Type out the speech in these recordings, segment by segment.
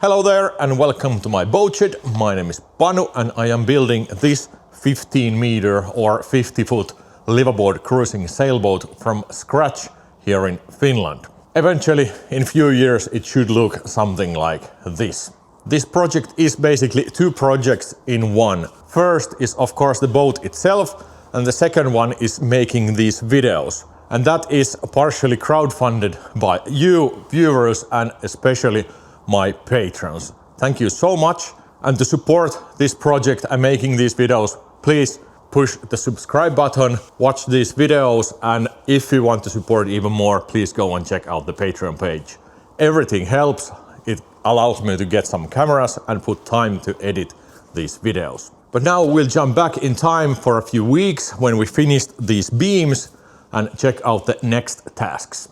Hello there and welcome to my boat shed. My name is Panu and I am building this 15 meter or 50 foot liveaboard cruising sailboat from scratch here in Finland. Eventually, in few years, it should look something like this. This project is basically two projects in one. First is of course the boat itself, and the second one is making these videos. And that is partially crowdfunded by you viewers and especially my patrons. Thank you so much. And to support this project and making these videos, please push the subscribe button, watch these videos, and if you want to support even more, please go and check out the Patreon page. Everything helps. It allows me to get some cameras and put time to edit these videos. But now we'll jump back in time for a few weeks when we finished these beams and check out the next tasks.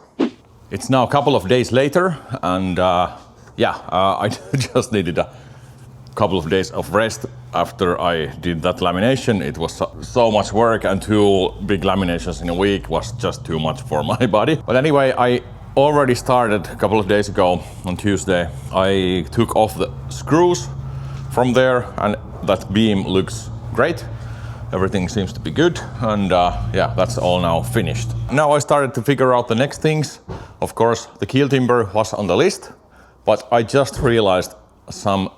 It's now a couple of days later and I just needed a couple of days of rest after I did that lamination. It was so much work and 2 big laminations in a week was just too much for my body. But anyway, I already started a couple of days ago on Tuesday. I took off the screws from there and that beam looks great. Everything seems to be good and that's all now finished. Now I started to figure out the next things. Of course, the keel timber was on the list, but I just realized some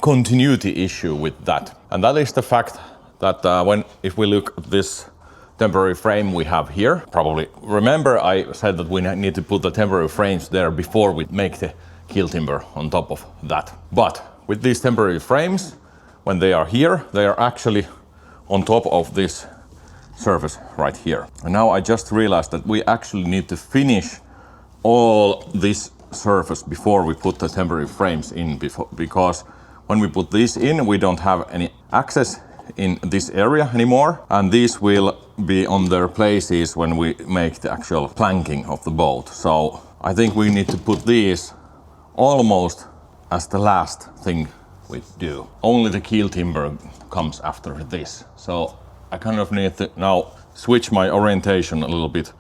continuity issue with that. And that is the fact that if we look at this temporary frame we have here, probably remember I said that we need to put the temporary frames there before we make the keel timber on top of that. But with these temporary frames, when they are here, they are actually on top of this surface right here. And now I just realized that we actually need to finish all this surface before we put the temporary frames in, because when we put these in, we don't have any access in this area anymore, and these will be on their places when we make the actual planking of the boat. So I think we need to put these almost as the last thing we do. Only the keel timber comes after this. So I kind of need to now switch my orientation a little bit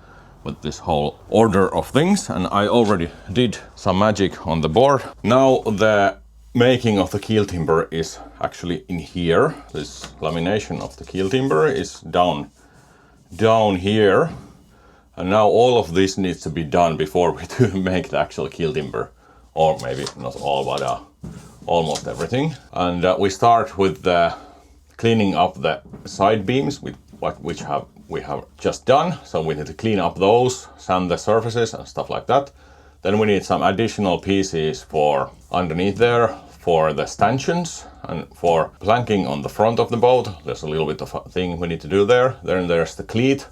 with this whole order of things, and I already did some magic on the board. Now the making of the keel timber is actually in here. This lamination of the keel timber is down here, and now all of this needs to be done before we do make the actual keel timber, or maybe not all, but almost everything. And we start with the cleaning up the side beams with which we have just done. So we need to clean up those, sand the surfaces and stuff like that. Then we need some additional pieces for underneath there for the stanchions and for planking on the front of the boat. There's a little bit of a thing we need to do there. Then there's the cleat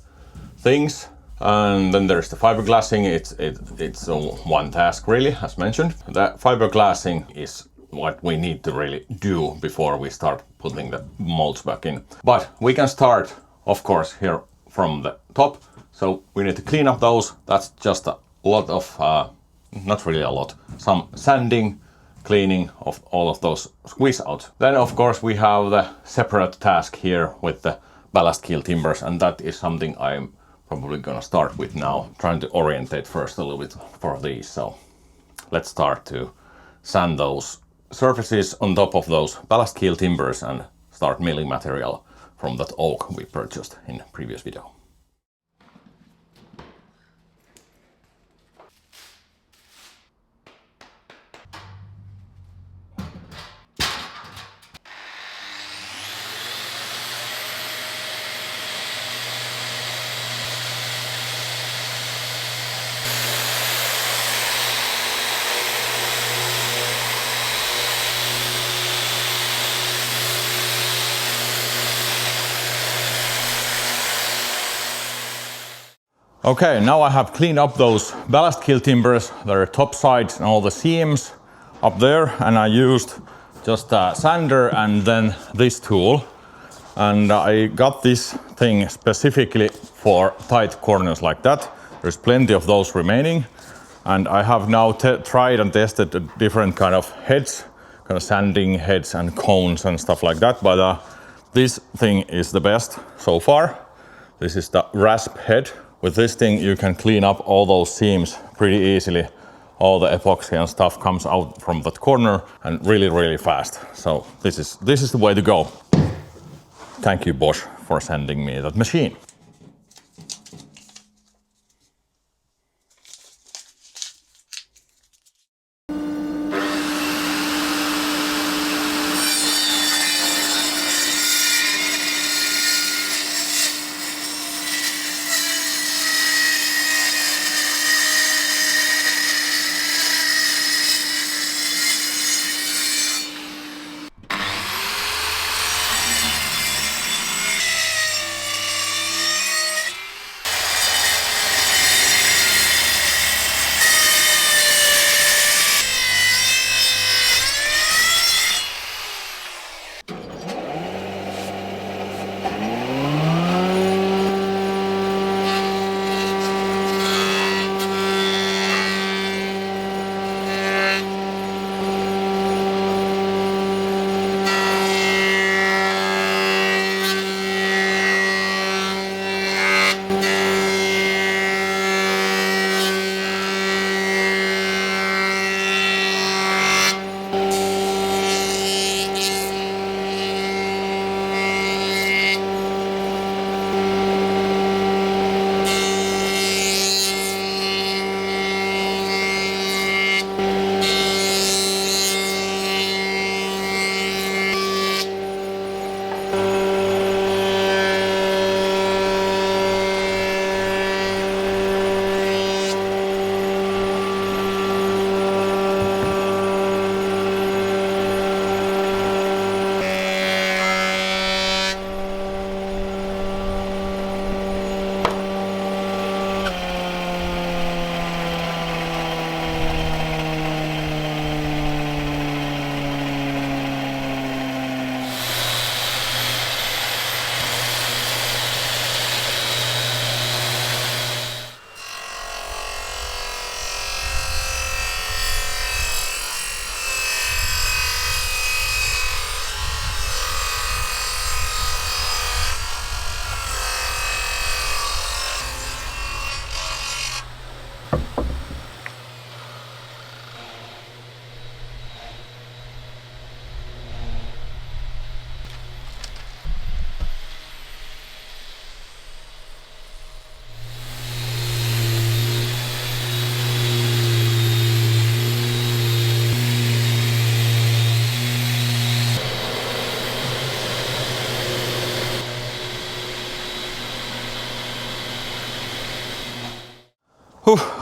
things, and then there's the fiberglassing. It's one task really, as mentioned. The fiberglassing is what we need to really do before we start putting the molds back in. But we can start, of course, here from the top. So we need to clean up those. That's just a lot of, not really a lot, some sanding, cleaning of all of those squeeze out. Then of course we have the separate task here with the ballast keel timbers, and that is something I'm probably gonna start with now, trying to orientate first a little bit for these. So let's start to sand those surfaces on top of those ballast keel timbers and start milling material from that oak we purchased in the previous video. Okay, now I have cleaned up those ballast keel timbers, their top sides and all the seams up there, and I used just a sander and then this tool. And I got this thing specifically for tight corners like that. There's plenty of those remaining, and I have now tried and tested different kind of heads, kind of sanding heads and cones and stuff like that, but this thing is the best so far. This is the rasp head. With this thing you can clean up all those seams pretty easily all the epoxy and stuff comes out from that corner and really fast. So this is the way to go. Thank you, Bosch, for sending me that machine.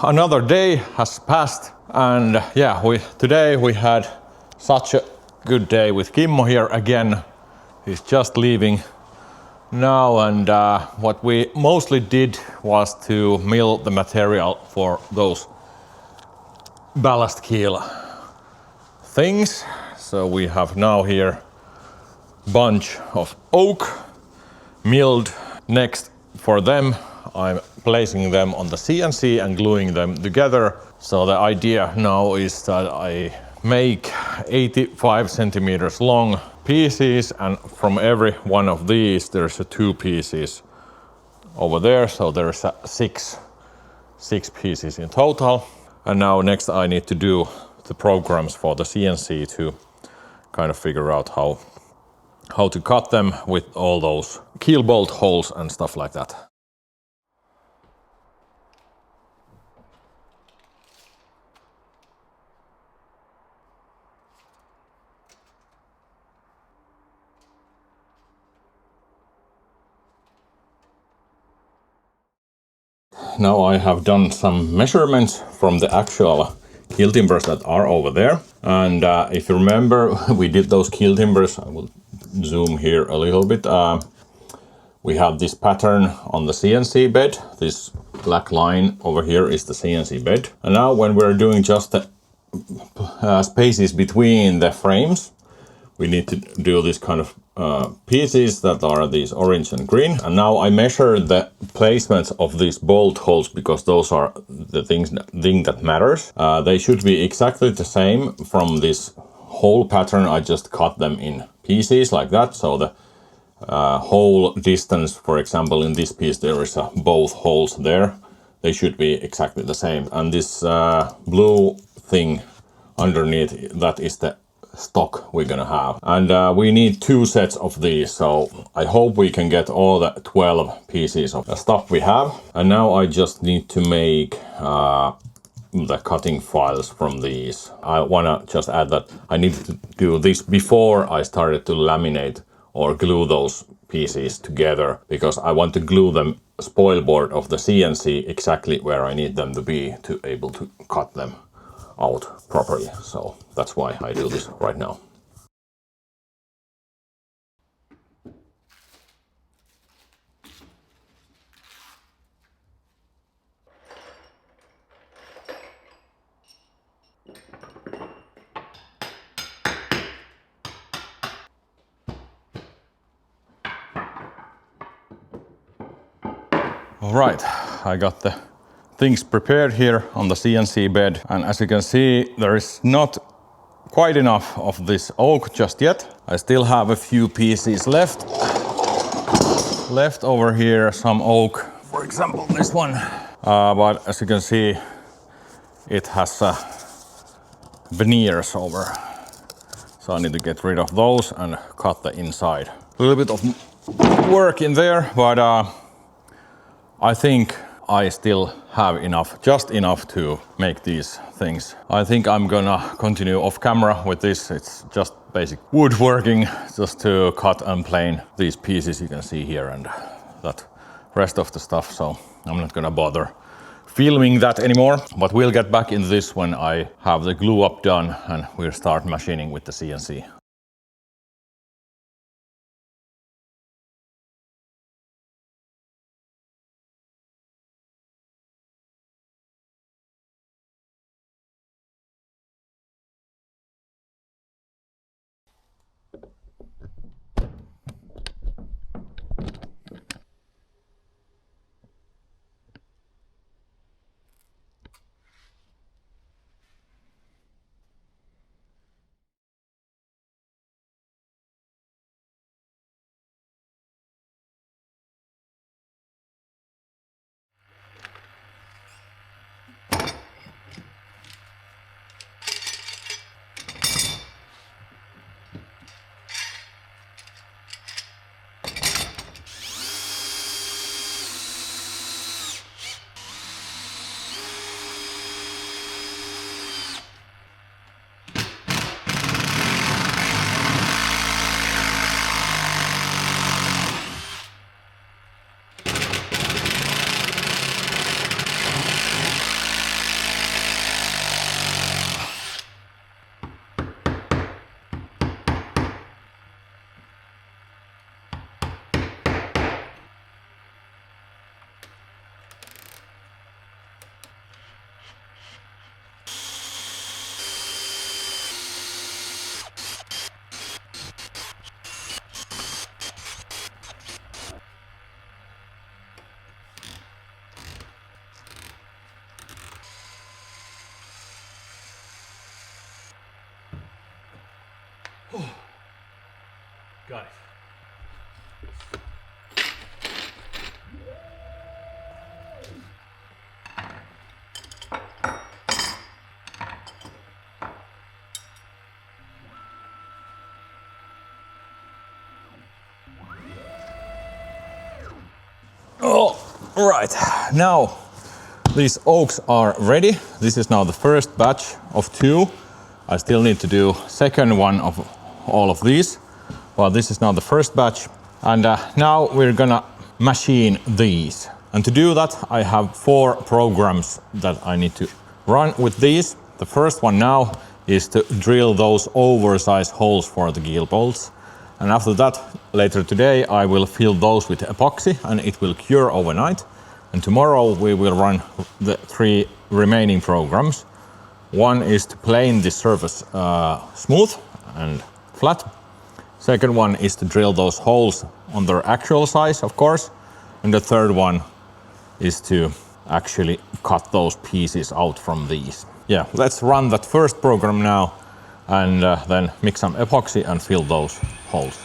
Another day has passed, and yeah, today we had such a good day with Kimmo here again. He's just leaving now, and what we mostly did was to mill the material for those ballast keel things. So we have now here bunch of oak milled. Next for them, I'm placing them on the CNC and gluing them together. So the idea now is that I make 85 centimeters long pieces, and from every one of these there's 2 pieces over there, so there's 6 pieces in total. And now next I need to do the programs for the CNC to kind of figure out how to cut them with all those keel bolt holes and stuff like that. Now I have done some measurements from the actual keel timbers that are over there. And if you remember, we did those keel timbers. I will zoom here a little bit. We have this pattern on the CNC bed. This black line over here is the CNC bed. And now when we're doing just the spaces between the frames, we need to do this kind of pieces that are these orange and green. And now I measure the placements of these bolt holes, because those are the thing that matters. They should be exactly the same from this hole pattern. I just cut them in pieces like that. So the hole distance, for example, in this piece there is both holes there. They should be exactly the same. And this blue thing underneath, that is the stock we're gonna have. And we need 2 sets of these, so I hope we can get all the 12 pieces of the stuff we have. And now I just need to make the cutting files from these. I wanna just add that I need to do this before I started to laminate or glue those pieces together, because I want to glue them spoil board of the CNC exactly where I need them to be to able to cut them out properly. So that's why I do this right now. All right, I got the things prepared here on the CNC bed, and as you can see, there is not quite enough of this oak just yet. I still have a few pieces left over here, some oak, for example this one, but as you can see, it has veneers over, so I need to get rid of those and cut the inside. A little bit of work in there, but I think I still have enough, just enough to make these things. I think I'm gonna continue off camera with this. It's just basic woodworking, just to cut and plane these pieces you can see here and that rest of the stuff. So I'm not gonna bother filming that anymore, but we'll get back in this when I have the glue up done and we'll start machining with the CNC. Got it. Oh, right. Now these oaks are ready. This is now the first batch of 2. I still need to do second one of all of these. Well, this is now the first batch, and now we're gonna machine these. And to do that, I have 4 programs that I need to run with these. The first one now is to drill those oversized holes for the keel bolts. And after that, later today, I will fill those with epoxy and it will cure overnight. And tomorrow we will run the 3 remaining programs. One is to plane the surface smooth and flat. Second one is to drill those holes on their actual size, of course. And the third one is to actually cut those pieces out from these. Yeah, let's run that first program now and then mix some epoxy and fill those holes.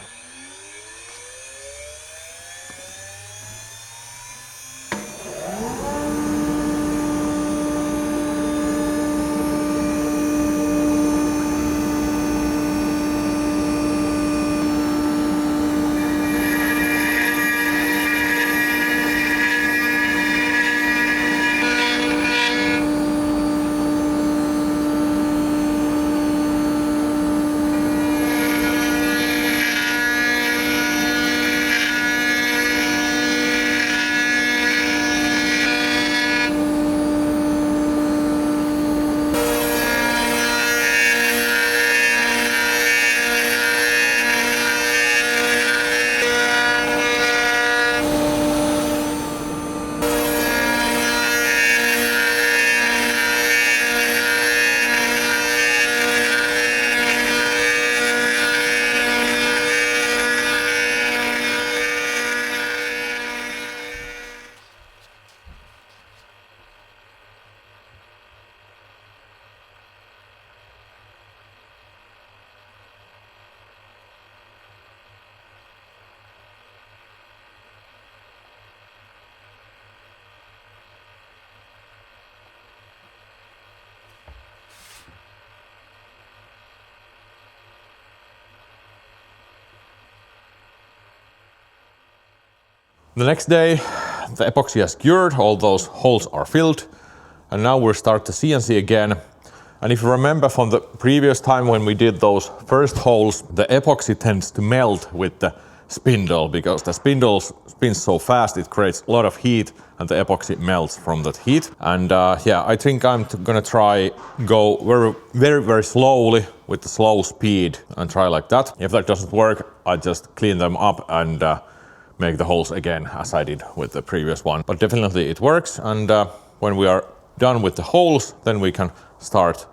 The next day, the epoxy has cured, all those holes are filled, and now we'll start the CNC again. And if you remember from the previous time when we did those first holes, the epoxy tends to melt with the spindle because the spindle spins so fast, it creates a lot of heat and the epoxy melts from that heat. And yeah, I think I'm gonna try go very slowly with the slow speed and try like that. If that doesn't work, I just clean them up and make the holes again as I did with the previous one. But definitely it works, and when we are done with the holes, then we can start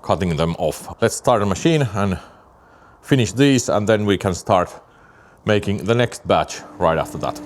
cutting them off. Let's start the machine and finish these, and then we can start making the next batch right after that.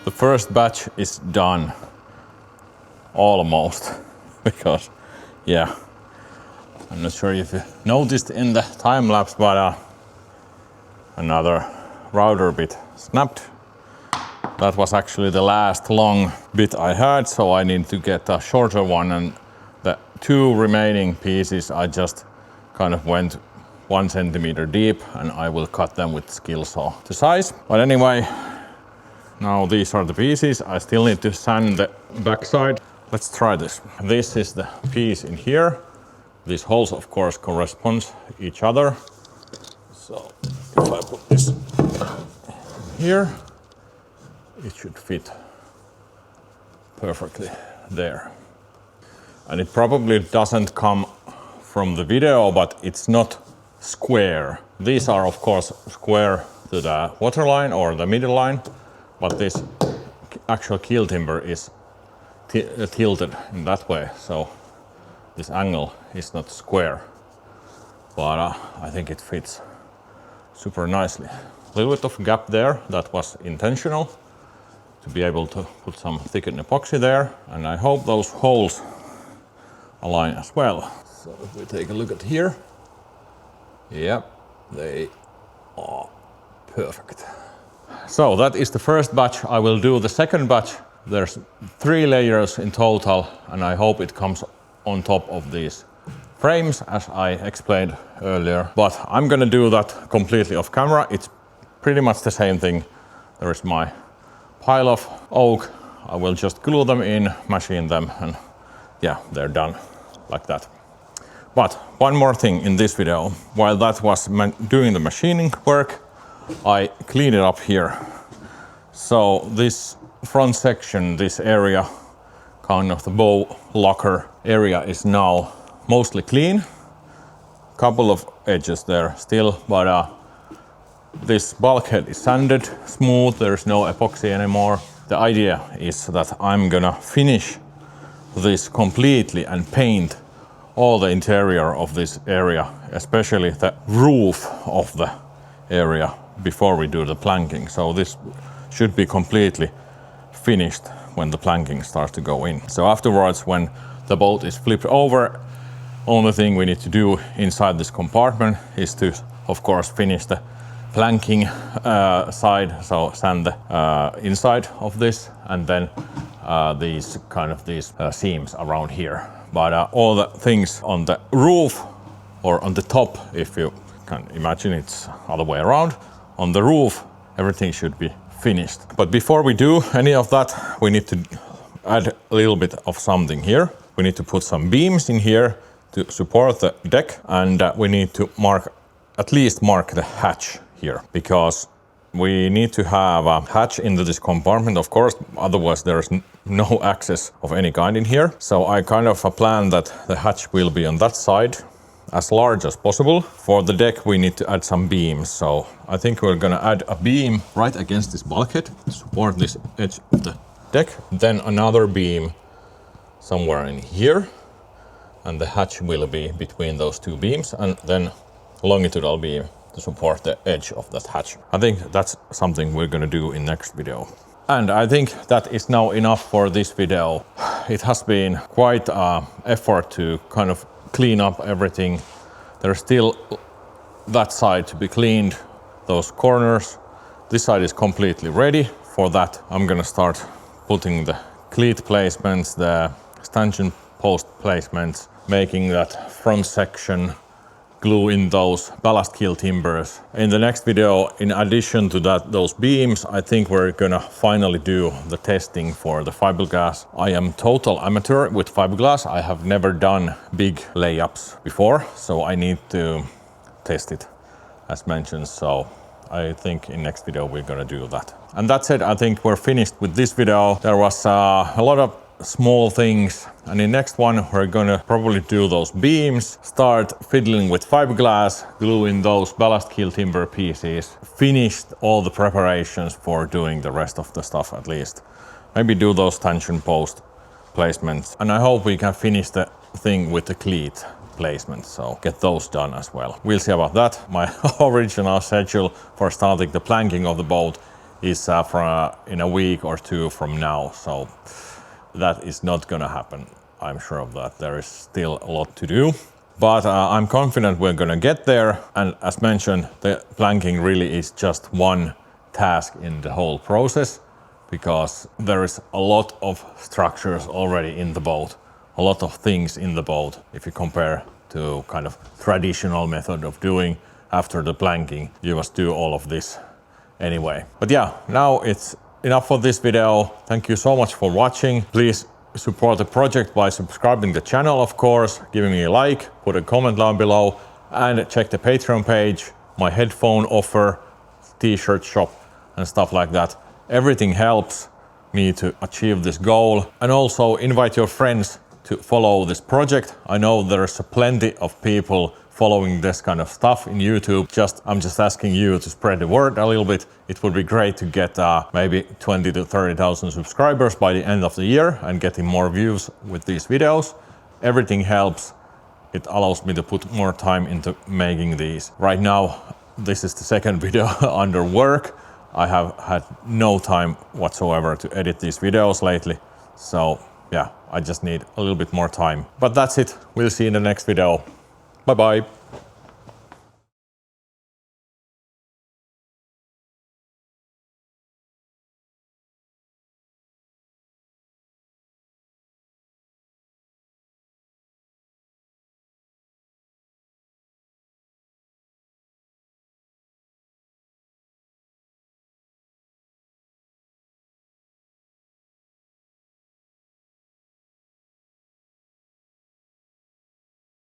The first batch is done, almost, because yeah, I'm not sure if you noticed in the time lapse, but another router bit snapped. That was actually the last long bit I had, so I need to get a shorter one, and the two remaining pieces I just kind of went 1 centimeter deep, and I will cut them with skill saw to size. But anyway, now these are the pieces. I still need to sand the backside. Let's try this. This is the piece in here. These holes of course correspond each other. So if I put this here, it should fit perfectly there. And it probably doesn't come from the video, but it's not square. These are of course square to the waterline or the middle line, but this actual keel timber is tilted in that way, so this angle is not square, but I think it fits super nicely. A little bit of gap there, that was intentional, to be able to put some thickened epoxy there, and I hope those holes align as well. So if we take a look at here, yep, they are perfect. So that is the first batch. I will do the second batch. There's 3 layers in total, and I hope it comes on top of these frames, as I explained earlier. But I'm gonna do that completely off camera. It's pretty much the same thing. There is my pile of oak. I will just glue them in, machine them, and yeah, they're done like that. But one more thing in this video. While that was doing the machining work, I clean it up here. So this front section, this area, kind of the bow locker area, is now mostly clean. Couple of edges there still, but this bulkhead is sanded smooth. There's no epoxy anymore. The idea is that I'm gonna finish this completely and paint all the interior of this area, especially the roof of the area, before we do the planking. So this should be completely finished when the planking starts to go in. So afterwards, when the boat is flipped over, only thing we need to do inside this compartment is to, of course, finish the planking side, so sand the inside of this, and then these seams around here. But all the things on the roof or on the top, if you can imagine it's other way around, on the roof everything should be finished. But before we do any of that, we need to add a little bit of something here. We need to put some beams in here to support the deck, and we need to at least mark the hatch here, because we need to have a hatch into this compartment, of course, otherwise there's no access of any kind in here. So I kind of plan that the hatch will be on that side, as large as possible. For the deck we need to add some beams, so I think we're gonna add a beam right against this bulkhead to support this edge of the deck, then another beam somewhere in here, and the hatch will be between those two beams, and then a longitudinal beam to support the edge of that hatch. I think that's something we're gonna do in next video. And I think that is now enough for this video. It has been quite an effort to kind of clean up everything. There's still that side to be cleaned, those corners. This side is completely ready. For that, I'm gonna start putting the cleat placements, the stanchion post placements, making that front section, glue in those ballast keel timbers. In the next video, in addition to that, those beams, I think we're gonna finally do the testing for the fiberglass. I am total amateur with fiberglass. I have never done big layups before, so I need to test it as mentioned. So I think in next video we're gonna do that. And that's it. I think we're finished with this video. There was a lot of small things, and in next one we're gonna probably do those beams, start fiddling with fiberglass, glue in those ballast keel timber pieces, finished all the preparations for doing the rest of the stuff, at least maybe do those stanchion post placements, and I hope we can finish the thing with the cleat placement, so get those done as well. We'll see about that. My original schedule for starting the planking of the boat is in a week or two from now, so that is not gonna happen. I'm sure of that. There is still a lot to do, but I'm confident we're gonna get there. And as mentioned, the planking really is just one task in the whole process, because there is a lot of structures already in the boat, a lot of things in the boat. If you compare to kind of traditional method of doing after the planking, you must do all of this anyway. But yeah, now it's enough for this video. Thank you so much for watching. Please support the project by subscribing the channel, of course, giving me a like, put a comment down below, and check the Patreon page, my headphone offer, t-shirt shop, and stuff like that. Everything helps me to achieve this goal. And also invite your friends to follow this project. I know there's plenty of people following this kind of stuff in YouTube. I'm just asking you to spread the word a little bit. It would be great to get maybe 20 to 30,000 subscribers by the end of the year and getting more views with these videos. Everything helps. It allows me to put more time into making these. Right now, this is the second video under work. I have had no time whatsoever to edit these videos lately. So yeah, I just need a little bit more time. But that's it. We'll see you in the next video. Bye bye.